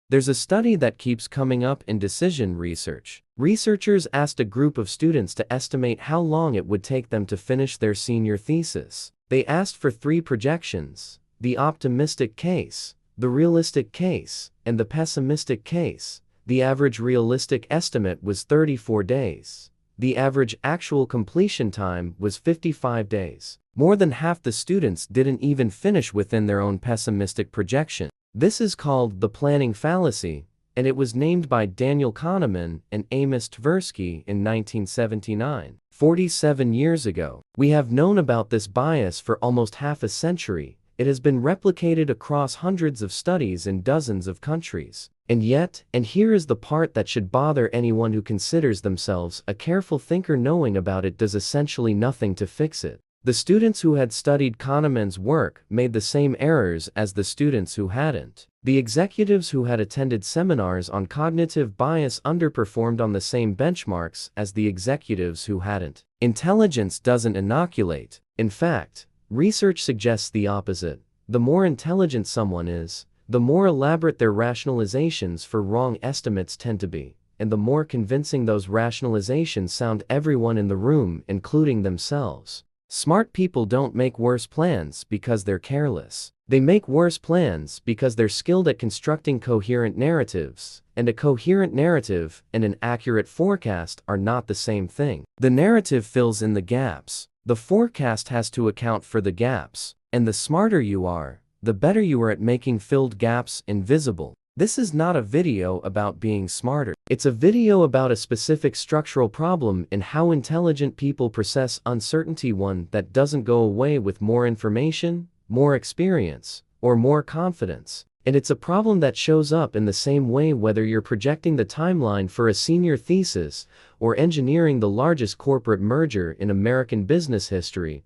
There's a study that keeps coming up in decision research. Researchers asked a group of students to estimate how long it would take them to finish their senior thesis. They asked for 3 projections: the optimistic case, the realistic case, and the pessimistic case. The average realistic estimate was 34 days. The average actual completion time was 55 days. More than half the students didn't even finish within their own pessimistic projection. This is called the planning fallacy, and it was named by Daniel Kahneman and Amos Tversky in 1979, 47 years ago. We have known about this bias for almost half a century. It has been replicated across hundreds of studies in dozens of countries. And yet, and here is the part that should bother anyone who considers themselves a careful thinker, knowing about it does essentially nothing to fix it. The students who had studied Kahneman's work made the same errors as the students who hadn't. The executives who had attended seminars on cognitive bias underperformed on the same benchmarks as the executives who hadn't. Intelligence doesn't inoculate. In fact, research suggests the opposite. The more intelligent someone is, the more elaborate their rationalizations for wrong estimates tend to be, and the more convincing those rationalizations sound everyone in the room, including themselves. Smart people don't make worse plans because they're careless. They make worse plans because they're skilled at constructing coherent narratives, and a coherent narrative and an accurate forecast are not the same thing. The narrative fills in the gaps. The forecast has to account for the gaps, and the smarter you are, the better you are at making filled gaps invisible. This is not a video about being smarter. It's a video about a specific structural problem in how intelligent people process uncertainty, one that doesn't go away with more information, more experience, or more confidence. And it's a problem that shows up in the same way whether you're projecting the timeline for a senior thesis or engineering the largest corporate merger in American business history.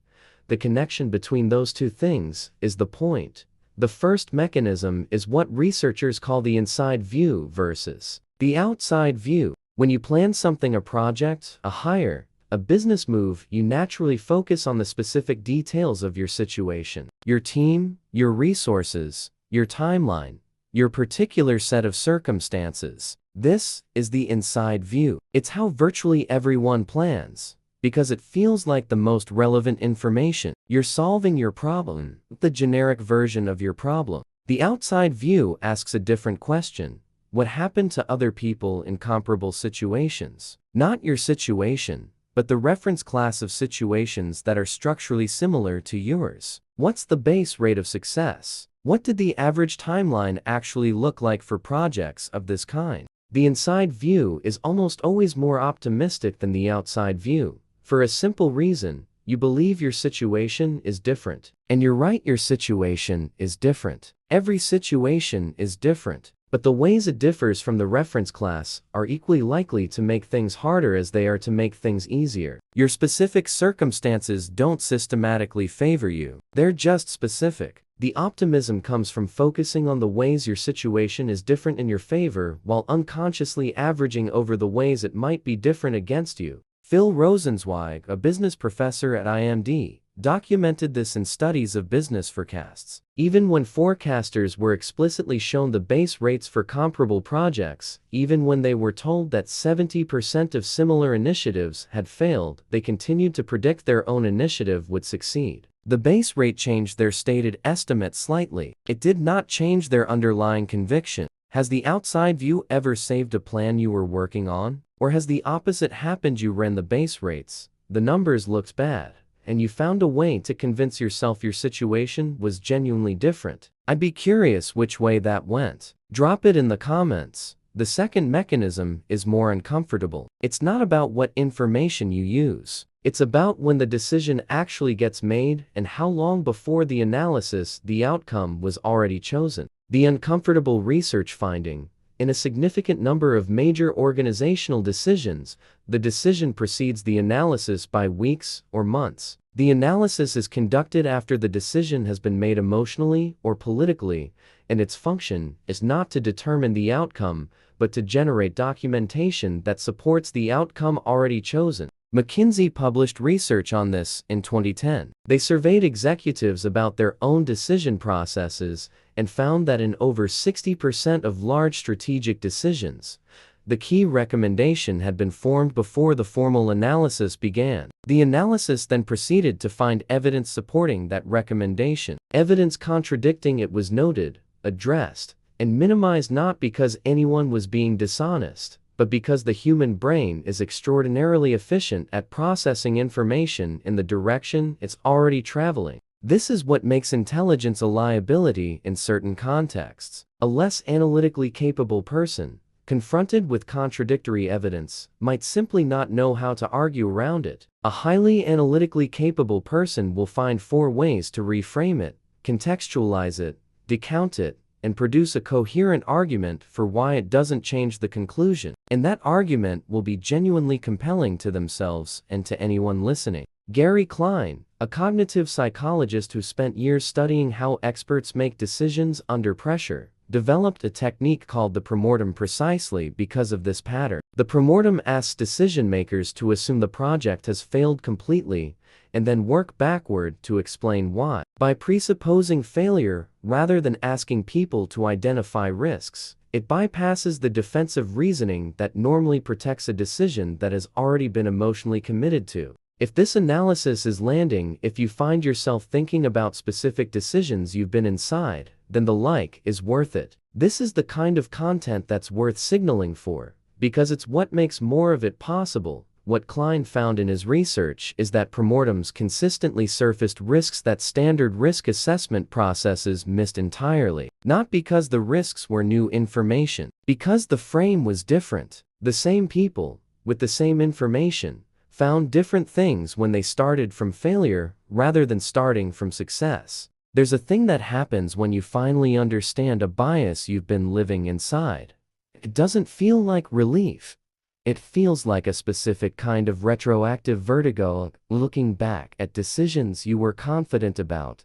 The connection between those two things is the point. The first mechanism is what researchers call the inside view versus the outside view. When you plan something, a project, a hire, a business move, you naturally focus on the specific details of your situation, your team, your resources, your timeline, your particular set of circumstances. This is the inside view. It's how virtually everyone plans, because it feels like the most relevant information. You're solving your problem, the generic version of your problem. The outside view asks a different question. What happened to other people in comparable situations? Not your situation, but the reference class of situations that are structurally similar to yours. What's the base rate of success? What did the average timeline actually look like for projects of this kind? The inside view is almost always more optimistic than the outside view. For a simple reason, you believe your situation is different. And you're right, your situation is different. Every situation is different, but the ways it differs from the reference class are equally likely to make things harder as they are to make things easier. Your specific circumstances don't systematically favor you. They're just specific. The optimism comes from focusing on the ways your situation is different in your favor while unconsciously averaging over the ways it might be different against you. Phil Rosenzweig, a business professor at IMD, documented this in studies of business forecasts. Even when forecasters were explicitly shown the base rates for comparable projects, even when they were told that 70% of similar initiatives had failed, they continued to predict their own initiative would succeed. The base rate changed their stated estimate slightly. It did not change their underlying conviction. Has the outside view ever saved a plan you were working on? Or has the opposite happened? You ran the base rates, the numbers looked bad, and you found a way to convince yourself your situation was genuinely different. I'd be curious which way that went. Drop it in the comments. The second mechanism is more uncomfortable. It's not about what information you use. It's about when the decision actually gets made and how long before the analysis the outcome was already chosen. The uncomfortable research finding: in a significant number of major organizational decisions, the decision precedes the analysis by weeks or months. The analysis is conducted after the decision has been made emotionally or politically, and its function is not to determine the outcome, but to generate documentation that supports the outcome already chosen. McKinsey published research on this in 2010. They surveyed executives about their own decision processes, and found that in over 60% of large strategic decisions, the key recommendation had been formed before the formal analysis began. The analysis then proceeded to find evidence supporting that recommendation. Evidence contradicting it was noted, addressed, and minimized, not because anyone was being dishonest, but because the human brain is extraordinarily efficient at processing information in the direction it's already traveling. This is what makes intelligence a liability in certain contexts. A less analytically capable person, confronted with contradictory evidence, might simply not know how to argue around it. A highly analytically capable person will find 4 ways to reframe it, contextualize it, decount it, and produce a coherent argument for why it doesn't change the conclusion. And that argument will be genuinely compelling to themselves and to anyone listening. Gary Klein, a cognitive psychologist who spent years studying how experts make decisions under pressure, developed a technique called the premortem precisely because of this pattern. The premortem asks decision makers to assume the project has failed completely and then work backward to explain why. By presupposing failure rather than asking people to identify risks, it bypasses the defensive reasoning that normally protects a decision that has already been emotionally committed to. If this analysis is landing, if you find yourself thinking about specific decisions you've been inside, then the like is worth it. This is the kind of content that's worth signaling for, because it's what makes more of it possible. What Klein found in his research is that premortems consistently surfaced risks that standard risk assessment processes missed entirely. Not because the risks were new information, because the frame was different. The same people, with the same information, found different things when they started from failure rather than starting from success. There's a thing that happens when you finally understand a bias you've been living inside. It doesn't feel like relief. It feels like a specific kind of retroactive vertigo, looking back at decisions you were confident about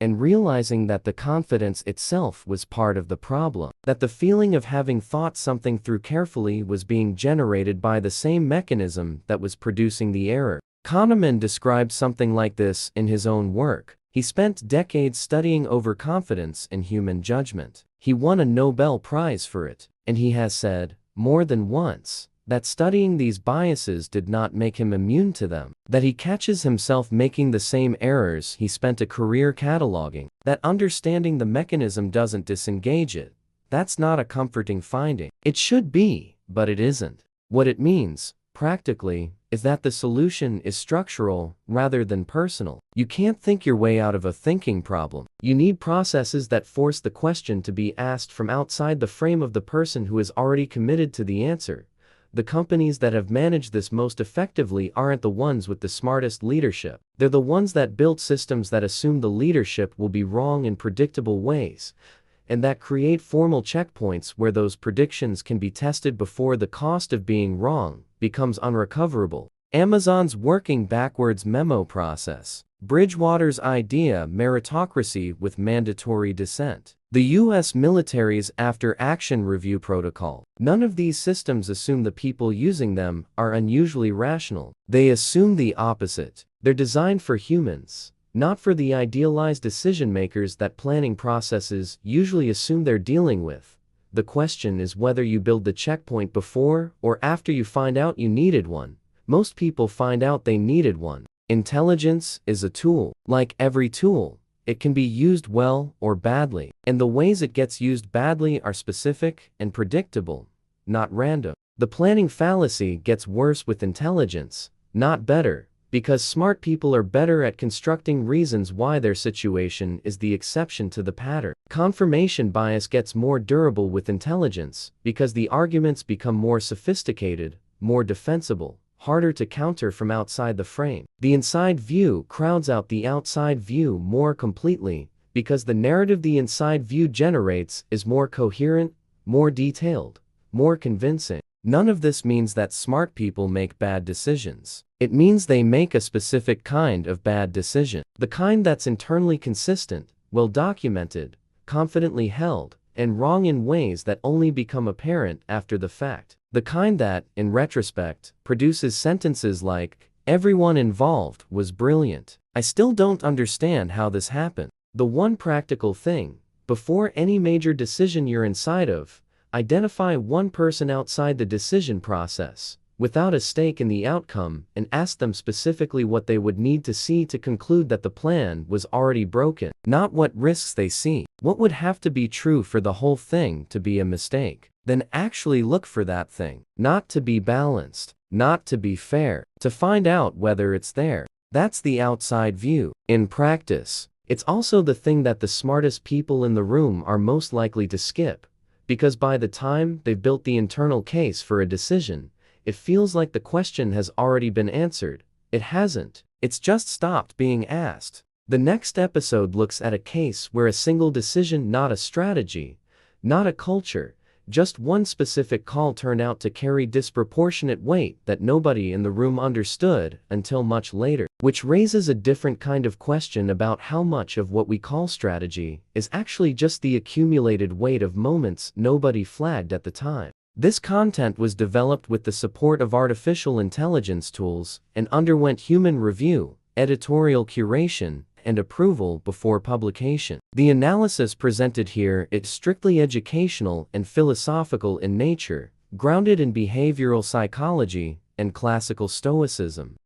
and realizing that the confidence itself was part of the problem, that the feeling of having thought something through carefully was being generated by the same mechanism that was producing the error. Kahneman described something like this in his own work. He spent decades studying overconfidence in human judgment. He won a Nobel Prize for it, and he has said, more than once, that studying these biases did not make him immune to them, that he catches himself making the same errors he spent a career cataloging, that understanding the mechanism doesn't disengage it. That's not a comforting finding. It should be, but it isn't. What it means, practically, is that the solution is structural rather than personal. You can't think your way out of a thinking problem. You need processes that force the question to be asked from outside the frame of the person who is already committed to the answer. The companies that have managed this most effectively aren't the ones with the smartest leadership. They're the ones that built systems that assume the leadership will be wrong in predictable ways, and that create formal checkpoints where those predictions can be tested before the cost of being wrong becomes unrecoverable. Amazon's working backwards memo process. Bridgewater's idea meritocracy with mandatory dissent. The U.S. military's after-action review protocol. None of these systems assume the people using them are unusually rational. They assume the opposite. They're designed for humans, not for the idealized decision-makers that planning processes usually assume they're dealing with. The question is whether you build the checkpoint before or after you find out you needed one. Most people find out they needed one. Intelligence is a tool. Like every tool, it can be used well or badly, and the ways it gets used badly are specific and predictable, not random. The planning fallacy gets worse with intelligence, not better, because smart people are better at constructing reasons why their situation is the exception to the pattern. Confirmation bias gets more durable with intelligence, because the arguments become more sophisticated, more defensible, harder to counter from outside the frame. The inside view crowds out the outside view more completely, because the narrative the inside view generates is more coherent, more detailed, more convincing. None of this means that smart people make bad decisions. It means they make a specific kind of bad decision. The kind that's internally consistent, well documented, confidently held, and wrong in ways that only become apparent after the fact. The kind that, in retrospect, produces sentences like, "Everyone involved was brilliant. I still don't understand how this happened." The one practical thing, Before any major decision you're inside of, identify one person outside the decision process, without a stake in the outcome, and ask them specifically what they would need to see to conclude that the plan was already broken. Not what risks they see. What would have to be true for the whole thing to be a mistake? Then actually look for that thing. Not to be balanced, not to be fair, to find out whether it's there. That's the outside view. In practice, it's also the thing that the smartest people in the room are most likely to skip, because by the time they've built the internal case for a decision, it feels like the question has already been answered. It hasn't. It's just stopped being asked. The next episode looks at a case where a single decision, not a strategy, not a culture, just one specific call turned out to carry disproportionate weight that nobody in the room understood until much later. Which raises a different kind of question about how much of what we call strategy is actually just the accumulated weight of moments nobody flagged at the time. This content was developed with the support of artificial intelligence tools and underwent human review, editorial curation, and approval before publication. The analysis presented here is strictly educational and philosophical in nature, grounded in behavioral psychology and classical stoicism.